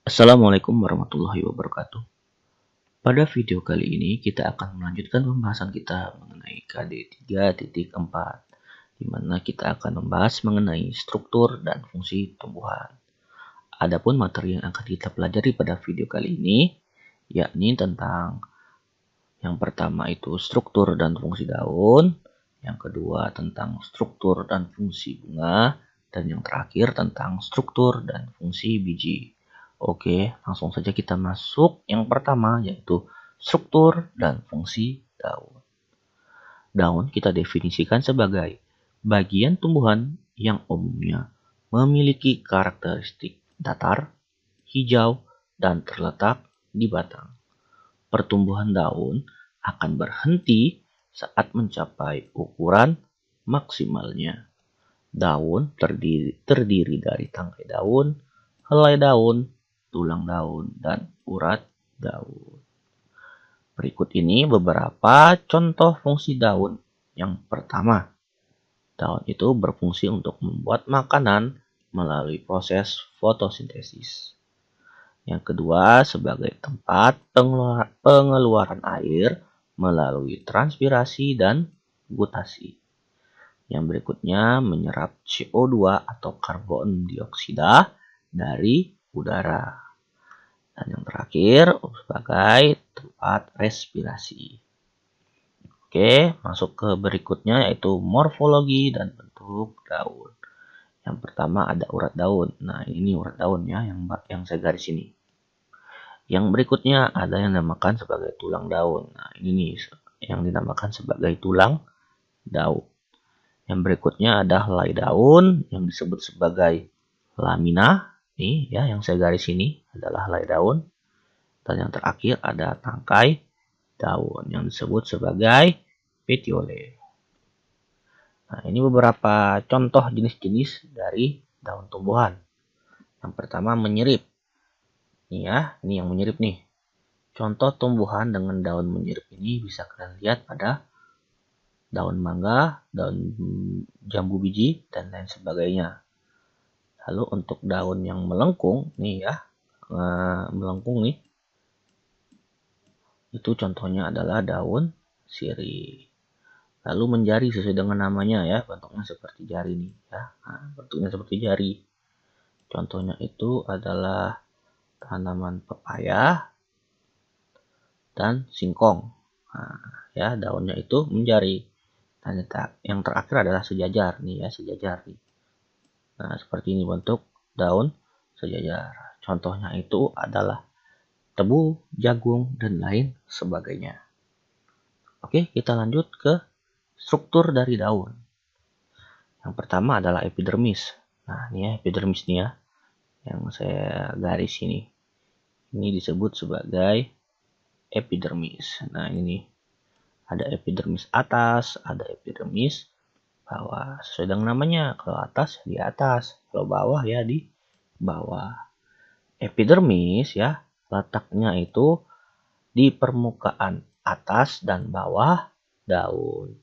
Assalamualaikum warahmatullahi wabarakatuh. Pada video kali ini kita akan melanjutkan pembahasan kita mengenai KD 3.4, di mana kita akan membahas mengenai struktur dan fungsi tumbuhan. Adapun materi yang akan kita pelajari pada video kali ini yakni tentang yang pertama itu struktur dan fungsi daun, yang kedua tentang struktur dan fungsi bunga, dan yang terakhir tentang struktur dan fungsi biji. Oke, langsung saja kita masuk yang pertama yaitu struktur dan fungsi daun. Daun kita definisikan sebagai bagian tumbuhan yang umumnya memiliki karakteristik datar, hijau, dan terletak di batang. Pertumbuhan daun akan berhenti saat mencapai ukuran maksimalnya. Daun terdiri dari tangkai daun, helai daun, tulang daun, dan urat daun. Berikut ini beberapa contoh fungsi daun. Yang pertama, daun itu berfungsi untuk membuat makanan melalui proses fotosintesis. Yang kedua, sebagai tempat pengeluaran air melalui transpirasi dan gutasi. Yang berikutnya, menyerap CO2 atau karbon dioksida dari udara. Dan yang terakhir, sebagai tempat respirasi. Oke, masuk ke berikutnya yaitu morfologi dan bentuk daun. Yang pertama ada urat daun. Nah, ini urat daun ya yang saya garis ini. Yang berikutnya ada yang dinamakan sebagai tulang daun. Nah, ini nih yang dinamakan sebagai tulang daun. Yang berikutnya ada helai daun yang disebut sebagai lamina. Nih ya, yang saya garis ini adalah helai daun. Dan yang terakhir ada tangkai daun yang disebut sebagai petiole. Nah, ini beberapa contoh jenis-jenis dari daun tumbuhan. Yang pertama menyirip. Nih ya, ini yang menyirip nih. Contoh tumbuhan dengan daun menyirip ini bisa kalian lihat pada daun mangga, daun jambu biji, dan lain sebagainya. Lalu untuk daun yang melengkung, nih ya, melengkung nih, itu contohnya adalah daun sirih. Lalu menjari sesuai dengan namanya ya, bentuknya seperti jari nih ya. Nah, bentuknya seperti jari. Contohnya itu adalah tanaman pepaya dan singkong. Nah, ya, daunnya itu menjari. Dan yang terakhir adalah sejajar nih ya, sejajar nih. Nah, seperti ini bentuk daun sejajar. Contohnya itu adalah tebu, jagung, dan lain sebagainya. Oke, kita lanjut ke struktur dari daun. Yang pertama adalah epidermis. Nah, ini ya epidermis nih ya, yang saya garis ini. Ini disebut sebagai epidermis. Nah, ini ada epidermis atas, ada epidermis bawah. Sesuai dengan namanya, kalau atas di atas, kalau bawah ya di bawah. Epidermis ya, letaknya itu di permukaan atas dan bawah daun.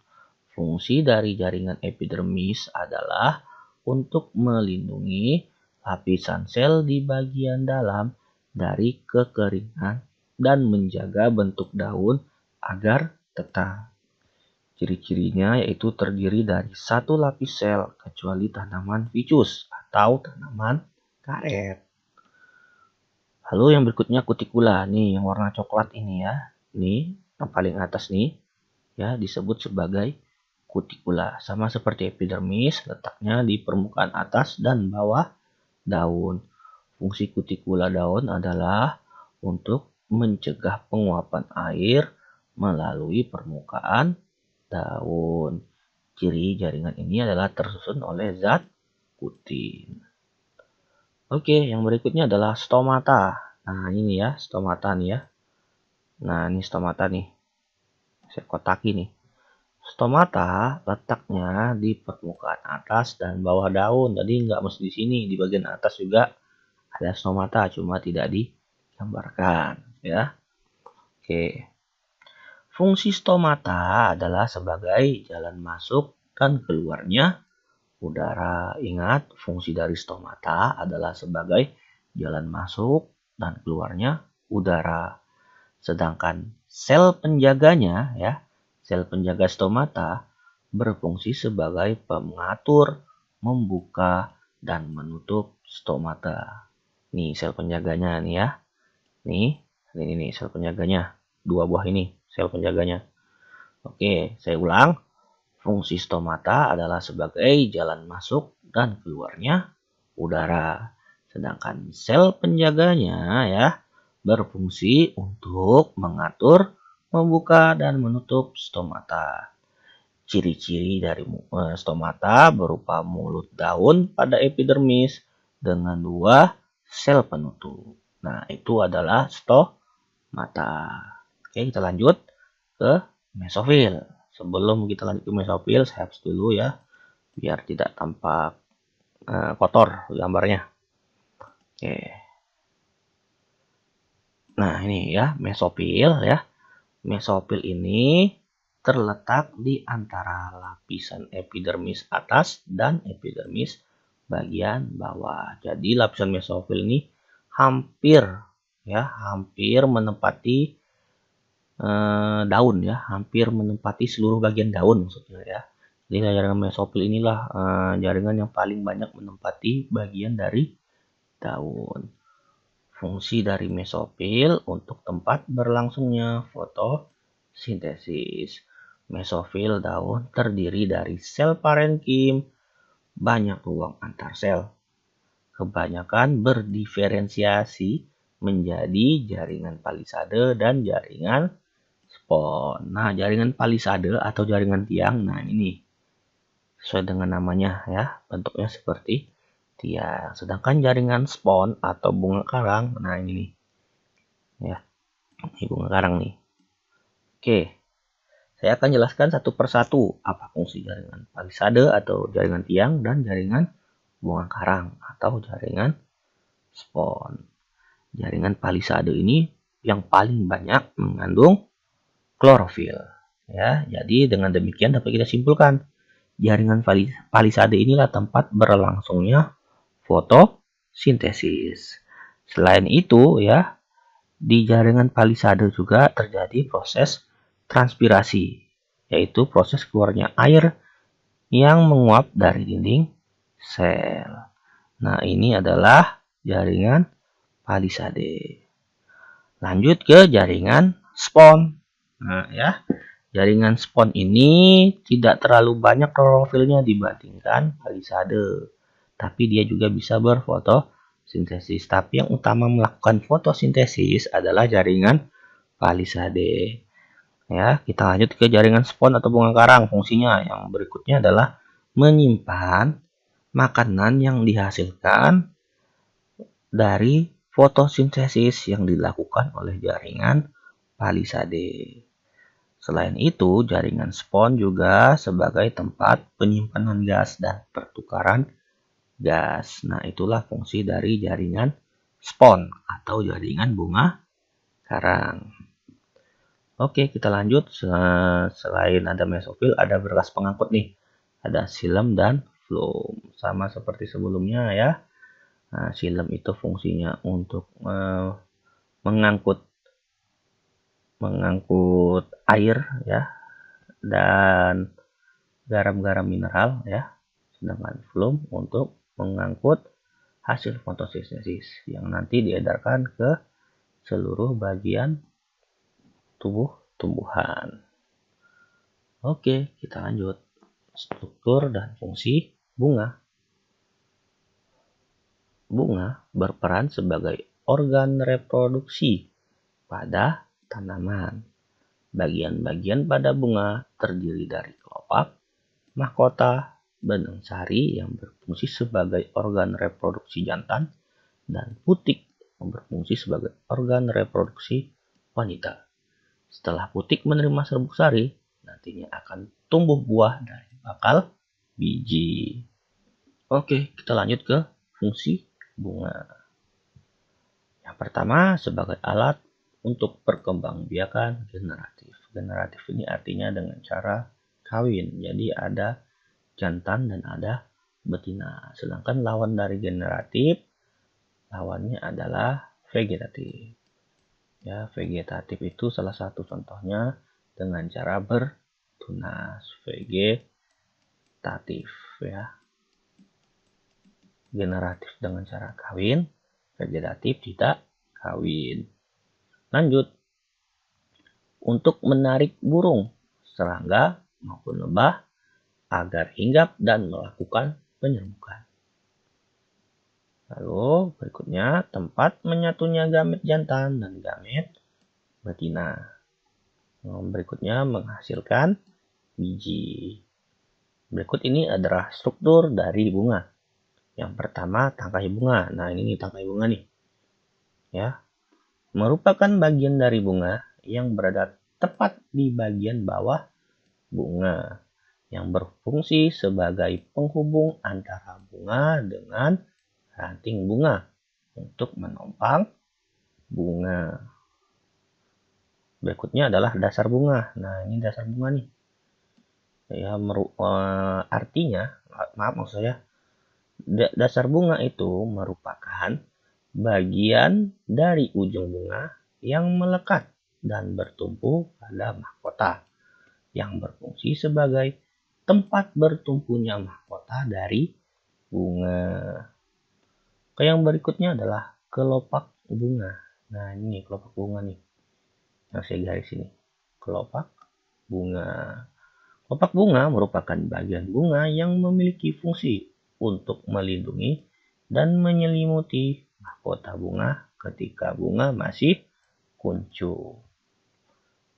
Fungsi dari jaringan epidermis adalah untuk melindungi lapisan sel di bagian dalam dari kekeringan dan menjaga bentuk daun agar tetap. Ciri-cirinya yaitu terdiri dari satu lapis sel kecuali tanaman ficus atau tanaman karet. Lalu yang berikutnya kutikula nih, yang warna coklat ini ya. Ini yang paling atas nih ya, disebut sebagai kutikula. Sama seperti epidermis, letaknya di permukaan atas dan bawah daun. Fungsi kutikula daun adalah untuk mencegah penguapan air melalui permukaan daun. Ciri jaringan ini adalah tersusun oleh zat kutin. Oke, yang berikutnya adalah stomata. Nah, ini ya, stomata nih ya. Nah, ini stomata nih. Saya kotaki nih. Stomata letaknya di permukaan atas dan bawah daun. Tadi nggak mesti di sini, di bagian atas juga ada stomata, cuma tidak digambarkan ya. Oke. Fungsi stomata adalah sebagai jalan masuk dan keluarnya udara. Ingat, fungsi dari stomata adalah sebagai jalan masuk dan keluarnya udara. Sedangkan sel penjaganya, ya, sel penjaga stomata berfungsi sebagai pengatur, membuka, dan menutup stomata. Nih sel penjaganya nih ya. Ini sel penjaganya. Dua buah ini sel penjaganya. Oke, saya ulang. Fungsi stomata adalah sebagai jalan masuk dan keluarnya udara. Sedangkan sel penjaganya ya berfungsi untuk mengatur, membuka, dan menutup stomata. Ciri-ciri dari stomata berupa mulut daun pada epidermis dengan dua sel penutup. Nah, itu adalah stomata. Oke, kita lanjut ke mesofil. Sebelum kita lanjut ke mesofil, saya hapus dulu ya, biar tidak tampak kotor gambarnya. Oke. Nah, ini ya, mesofil ya. Mesofil ini terletak di antara lapisan epidermis atas dan epidermis bagian bawah. Jadi lapisan mesofil ini hampir menempati daun ya, hampir menempati seluruh bagian daun maksudnya ya. Jadi jaringan mesofil inilah jaringan yang paling banyak menempati bagian dari daun. Fungsi dari mesofil untuk tempat berlangsungnya fotosintesis. Mesofil daun terdiri dari sel parenkim, banyak ruang antar sel. Kebanyakan berdiferensiasi menjadi jaringan palisade dan jaringan spon. Nah, jaringan palisade atau jaringan tiang, nah ini sesuai dengan namanya ya, bentuknya seperti tiang. Sedangkan jaringan spon atau bunga karang, nah ini nih. Ya, ini bunga karang nih. Oke, saya akan jelaskan satu persatu apa fungsi jaringan palisade atau jaringan tiang dan jaringan bunga karang atau jaringan spon. Jaringan palisade ini yang paling banyak mengandung klorofil. Ya, jadi dengan demikian dapat kita simpulkan jaringan palisade inilah tempat berlangsungnya fotosintesis. Selain itu ya, di jaringan palisade juga terjadi proses transpirasi, yaitu proses keluarnya air yang menguap dari dinding sel. Nah, ini adalah jaringan palisade. Lanjut ke jaringan spon. Nah, ya. Jaringan spon ini tidak terlalu banyak klorofilnya dibandingkan palisade. Tapi dia juga bisa berfotosintesis. Tapi yang utama melakukan fotosintesis adalah jaringan palisade. Ya, kita lanjut ke jaringan spon atau bunga karang. Fungsinya yang berikutnya adalah menyimpan makanan yang dihasilkan dari fotosintesis yang dilakukan oleh jaringan palisade. Selain itu, jaringan spon juga sebagai tempat penyimpanan gas dan pertukaran gas. Nah, itulah fungsi dari jaringan spon atau jaringan bunga karang. Oke, kita lanjut. Selain ada mesofil, ada berkas pengangkut nih. Ada xilem dan floem. Sama seperti sebelumnya ya. Nah, xilem itu fungsinya untuk mengangkut air ya dan garam-garam mineral ya. Sedangkan floem untuk mengangkut hasil fotosintesis yang nanti diedarkan ke seluruh bagian tubuh tumbuhan. Oke, kita lanjut. Struktur dan fungsi bunga. Bunga berperan sebagai organ reproduksi pada tanaman. Bagian-bagian pada bunga terdiri dari kelopak, mahkota, benang sari yang berfungsi sebagai organ reproduksi jantan, dan putik yang berfungsi sebagai organ reproduksi wanita. Setelah putik menerima serbuk sari, nantinya akan tumbuh buah dari bakal biji. Oke, kita lanjut ke fungsi bunga. Yang pertama, sebagai alat untuk perkembangbiakan generatif. Generatif ini artinya dengan cara kawin. Jadi ada jantan dan ada betina. Sedangkan lawan dari generatif, lawannya adalah vegetatif. Ya, vegetatif itu salah satu contohnya dengan cara bertunas. Vegetatif ya. Generatif dengan cara kawin, vegetatif tidak kawin. Lanjut. Untuk menarik burung, serangga maupun lebah agar hinggap dan melakukan penyerbukan. Lalu berikutnya tempat menyatunya gamet jantan dan gamet betina. Berikutnya menghasilkan biji. Berikut ini adalah struktur dari bunga. Yang pertama tangkai bunga. Nah ini nih tangkai bunga nih. Ya, merupakan bagian dari bunga yang berada tepat di bagian bawah bunga yang berfungsi sebagai penghubung antara bunga dengan ranting bunga untuk menopang bunga. Berikutnya adalah dasar bunga. Nah, ini dasar bunga nih. Ya, artinya, maksud saya, dasar bunga itu merupakan bagian dari ujung bunga yang melekat dan bertumpu pada mahkota yang berfungsi sebagai tempat bertumpunya mahkota dari bunga. Yang berikutnya adalah kelopak bunga. Nah, ini kelopak bunga nih. Yang saya garis ini. Kelopak bunga. Kelopak bunga merupakan bagian bunga yang memiliki fungsi untuk melindungi dan menyelimuti mahkota bunga ketika bunga masih kuncup.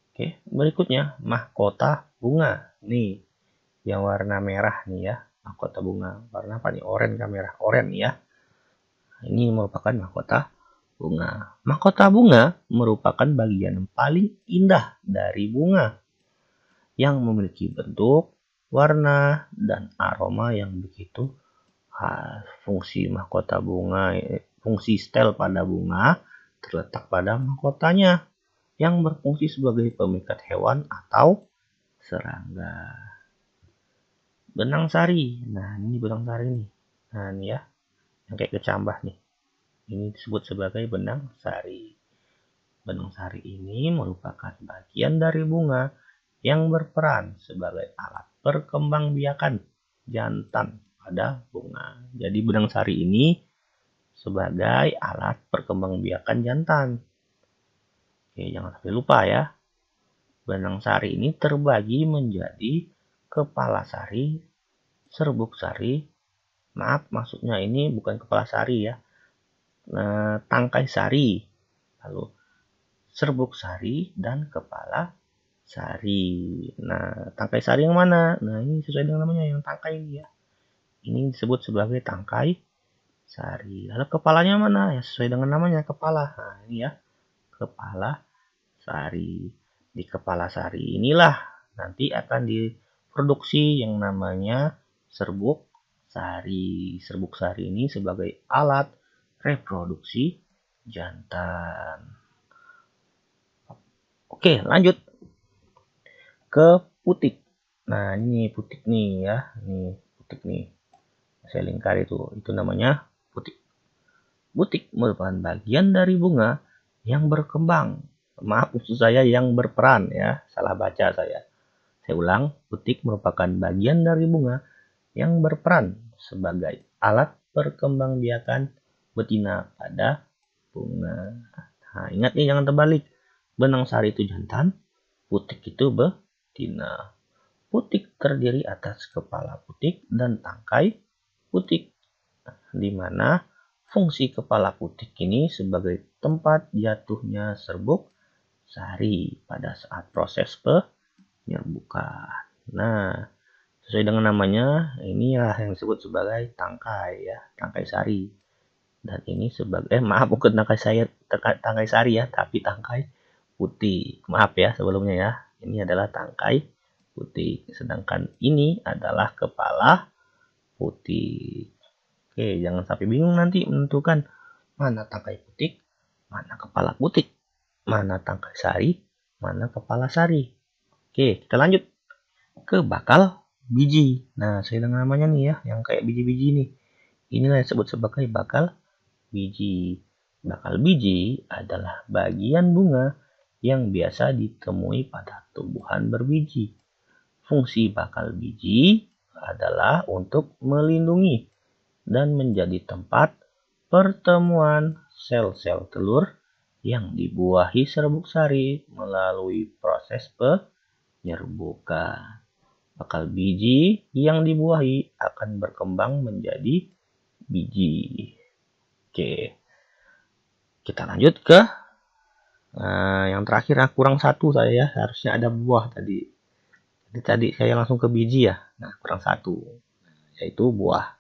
Oke, berikutnya mahkota bunga. Nih, yang warna merah nih ya. Mahkota bunga. Warna apa nih? Oranye ke merah. Oranye ya. Ini merupakan mahkota bunga. Mahkota bunga merupakan bagian paling indah dari bunga yang memiliki bentuk, warna, dan aroma yang begitu khas. Fungsi mahkota bunga, fungsi stel pada bunga terletak pada mahkotanya yang berfungsi sebagai pemikat hewan atau serangga. Benang sari. Nah, ini benang sari nih. Nah, ini ya. Yang kayak kecambah nih. Ini disebut sebagai benang sari. Benang sari ini merupakan bagian dari bunga yang berperan sebagai alat perkembangbiakan jantan pada bunga. Jadi benang sari ini sebagai alat perkembangbiakan jantan. Oke, jangan sampai lupa ya. Benang sari ini terbagi menjadi kepala sari, serbuk sari. Maaf, maksudnya ini bukan kepala sari ya. Tangkai sari, lalu serbuk sari, dan kepala sari. Nah, tangkai sari yang mana? Nah, ini sesuai dengan namanya, yang tangkai ini ya. Ini disebut sebagai tangkai sari. Lalu kepalanya mana? Ya, sesuai dengan namanya, kepala. Nah, ini ya, kepala sari. Di kepala sari inilah nanti akan diproduksi yang namanya serbuk sari. Serbuk sari ini sebagai alat reproduksi jantan. Oke, lanjut ke putik. Nah, ini putik nih ya. Ini putik nih. Saya lingkar itu namanya putik. Putik merupakan bagian dari bunga yang berkembang. Maaf, maksud saya yang berperan ya. Salah baca saya. Saya ulang, putik merupakan bagian dari bunga yang berperan sebagai alat perkembangbiakan betina pada bunga. Nah, ingat nih jangan terbalik. Benang sari itu jantan, putik itu betina. Putik terdiri atas kepala putik dan tangkai putik, di mana fungsi kepala putik ini sebagai tempat jatuhnya serbuk sari pada saat proses penyerbukan. Nah, sesuai dengan namanya, inilah yang disebut sebagai tangkai ya, tangkai sari. Dan ini sebagai maaf, bukan tangkai sari ya, tapi tangkai putih. Maaf ya sebelumnya ya. Ini adalah tangkai putih. Sedangkan ini adalah kepala putih. Oke, jangan sampai bingung nanti menentukan mana tangkai putih, mana kepala putih, mana tangkai sari, mana kepala sari. Oke, kita lanjut ke bakal biji. Nah, saya dengan namanya nih ya, yang kayak biji-biji nih. Inilah yang disebut sebagai bakal biji. Bakal biji adalah bagian bunga yang biasa ditemui pada tumbuhan berbiji. Fungsi bakal biji adalah untuk melindungi dan menjadi tempat pertemuan sel-sel telur yang dibuahi serbuk sari melalui proses penyerbukan. Bakal biji yang dibuahi akan berkembang menjadi biji. Oke, kita lanjut ke yang terakhir. Kurang satu saya ya, harusnya ada buah tadi. Jadi tadi saya langsung ke biji ya. Nah, kurang satu, yaitu buah.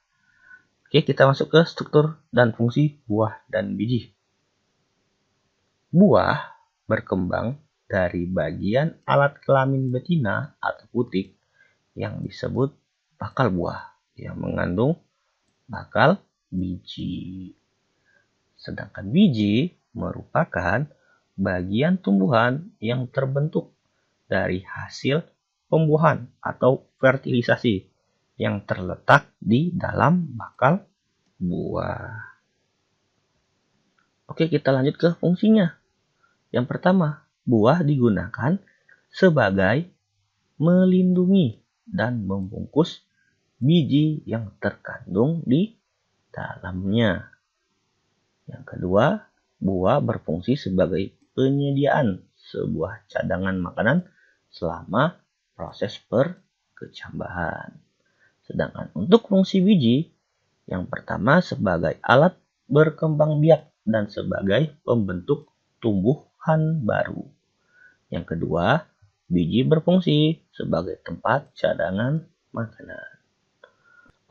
Oke, kita masuk ke struktur dan fungsi buah dan biji. Buah berkembang dari bagian alat kelamin betina atau putik yang disebut bakal buah yang mengandung bakal biji. Sedangkan biji merupakan bagian tumbuhan yang terbentuk dari hasil pembuahan atau fertilisasi yang terletak di dalam bakal buah. Oke, kita lanjut ke fungsinya. Yang pertama, buah digunakan sebagai melindungi dan membungkus biji yang terkandung di dalamnya. Yang kedua, buah berfungsi sebagai penyediaan sebuah cadangan makanan selama proses perkecambahan. Sedangkan untuk fungsi biji, yang pertama sebagai alat berkembang biak dan sebagai pembentuk tumbuhan baru. Yang kedua, biji berfungsi sebagai tempat cadangan makanan.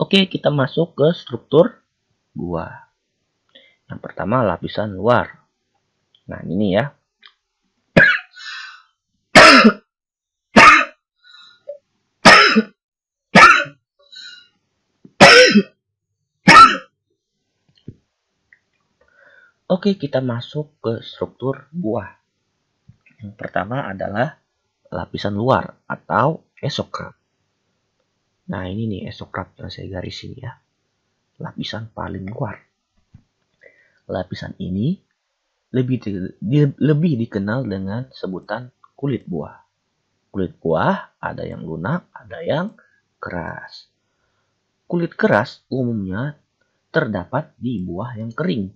Oke, kita masuk ke struktur buah. Yang pertama, lapisan luar. Nah, ini ya. Oke, kita masuk ke struktur buah. Yang pertama adalah lapisan luar atau esokrat. Nah, ini nih esokrat yang saya garisin ya. Lapisan paling luar. Lapisan ini lebih dikenal dengan sebutan kulit buah. Kulit buah ada yang lunak, ada yang keras. Kulit keras umumnya terdapat di buah yang kering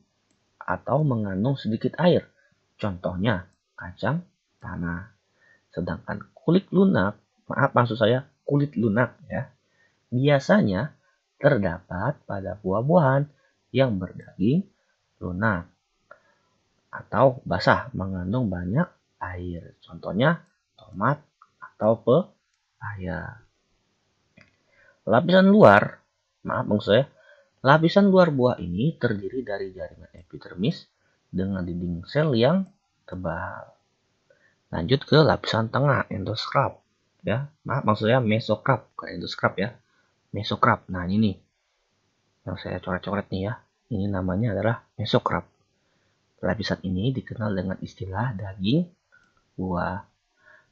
atau mengandung sedikit air. Contohnya kacang tanah. Sedangkan kulit lunak ya, biasanya terdapat pada buah-buahan yang berdaging lunak atau basah mengandung banyak air. Contohnya tomat atau pepaya. Lapisan luar buah ini terdiri dari jaringan epidermis dengan dinding sel yang tebal. Lanjut ke lapisan tengah, endoskarp ya. Mesokarp, bukan endoskarp ya. Mesokarp. Nah, ini nih yang saya coret-coret nih ya. Ini namanya adalah mesokarp. Lapisan ini dikenal dengan istilah daging buah.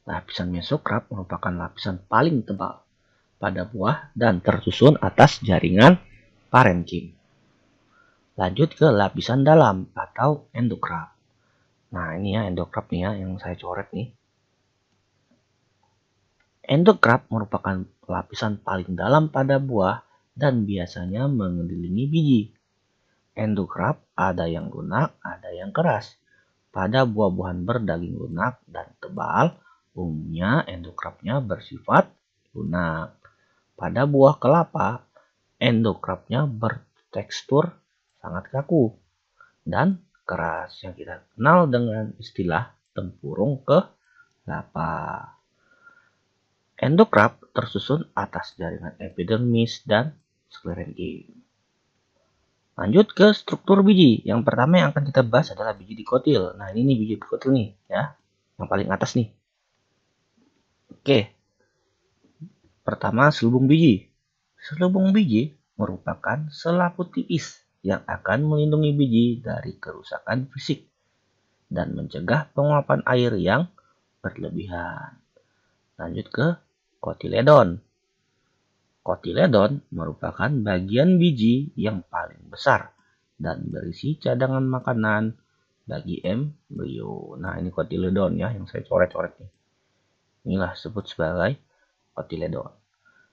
Lapisan mesokarp merupakan lapisan paling tebal pada buah dan tersusun atas jaringan parenkim. Lanjut ke lapisan dalam atau endokarp. Nah, ini ya endokarp nih ya yang saya coret nih. Endokarp merupakan lapisan paling dalam pada buah dan biasanya mengelilingi biji. Endokarp ada yang lunak, ada yang keras. Pada buah-buahan berdaging lunak dan tebal, umumnya endokarpnya bersifat lunak. Pada buah kelapa, endokarpnya bertekstur sangat kaku dan keras yang kita kenal dengan istilah tempurung kelapa. Endokarp tersusun atas jaringan epidermis dan sklerenkim. Lanjut ke struktur biji. Yang pertama yang akan kita bahas adalah biji dikotil. Nah, ini nih biji dikotil nih ya, yang paling atas nih. Oke. Pertama, selubung biji. Selubung biji merupakan selaput tipis yang akan melindungi biji dari kerusakan fisik dan mencegah penguapan air yang berlebihan. Lanjut ke kotiledon. Kotiledon merupakan bagian biji yang paling besar dan berisi cadangan makanan bagi embrio. Nah, ini kotiledon ya yang saya coret-coret nih. Inilah disebut sebagai kotiledon.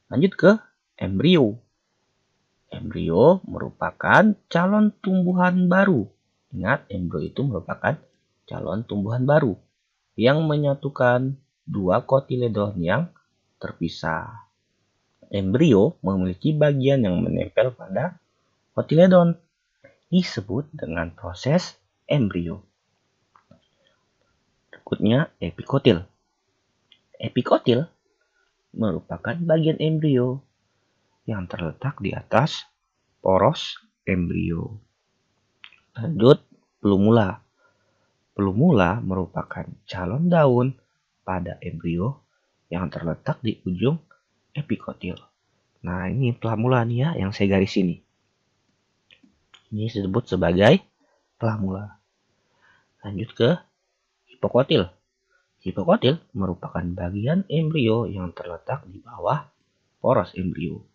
Lanjut ke embrio. Embrio merupakan calon tumbuhan baru. Ingat, embrio itu merupakan calon tumbuhan baru yang menyatukan dua kotiledon yang terpisah. Embrio memiliki bagian yang menempel pada kotiledon, disebut dengan proses embrio. Berikutnya epikotil. Epikotil merupakan bagian embrio yang terletak di atas poros embrio. Lanjut, plumula. Plumula merupakan calon daun pada embrio yang terletak di ujung epikotil. Nah, ini plamula nih ya yang saya garis ini. Ini disebut sebagai plamula. Lanjut ke hipokotil. Hipokotil merupakan bagian embrio yang terletak di bawah poros embrio.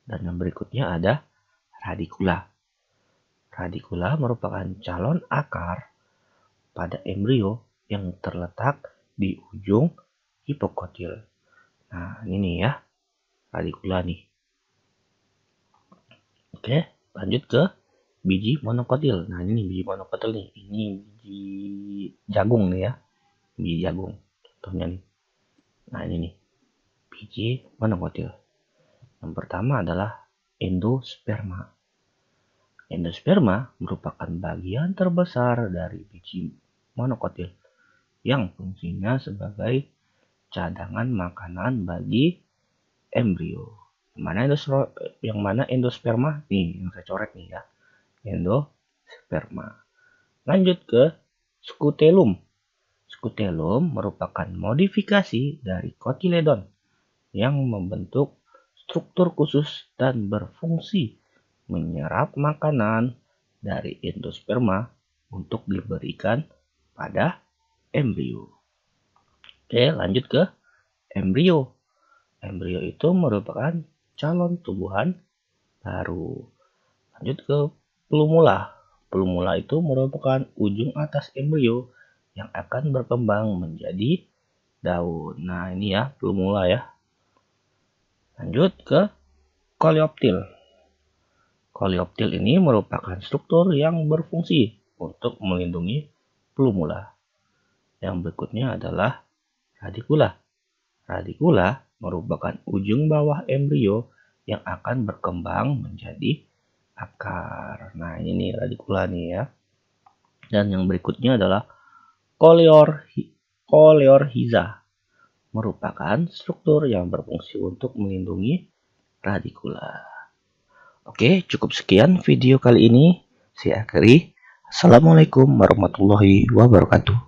Dan yang berikutnya ada radikula. Radikula merupakan calon akar pada embrio yang terletak di ujung hipokotil. Nah, ini ya radikula nih. Oke, lanjut ke biji monokotil. Nah, ini biji monokotil nih. Ini biji jagung nih ya. Biji jagung. Contohnya nih. Nah, ini nih. Biji monokotil. Yang pertama adalah endosperma. Endosperma merupakan bagian terbesar dari biji monokotil yang fungsinya sebagai cadangan makanan bagi embrio. Yang mana endosperma nih yang saya coret nih ya. Endosperma. Lanjut ke skutelum. Skutelum merupakan modifikasi dari kotiledon yang membentuk struktur khusus dan berfungsi menyerap makanan dari endosperma untuk diberikan pada embrio. Oke, lanjut ke embrio. Embrio itu merupakan calon tumbuhan baru. Lanjut ke plumula. Plumula itu merupakan ujung atas embrio yang akan berkembang menjadi daun. Nah, ini ya plumula ya. Lanjut ke koleoptil. Koleoptil ini merupakan struktur yang berfungsi untuk melindungi plumula. Yang berikutnya adalah radikula. Radikula merupakan ujung bawah embrio yang akan berkembang menjadi akar. Nah, ini nih radikula nih ya. Dan yang berikutnya adalah koleorhiza. Merupakan struktur yang berfungsi untuk melindungi radikula. Oke, cukup sekian video kali ini. Saya akhiri. Assalamualaikum warahmatullahi wabarakatuh.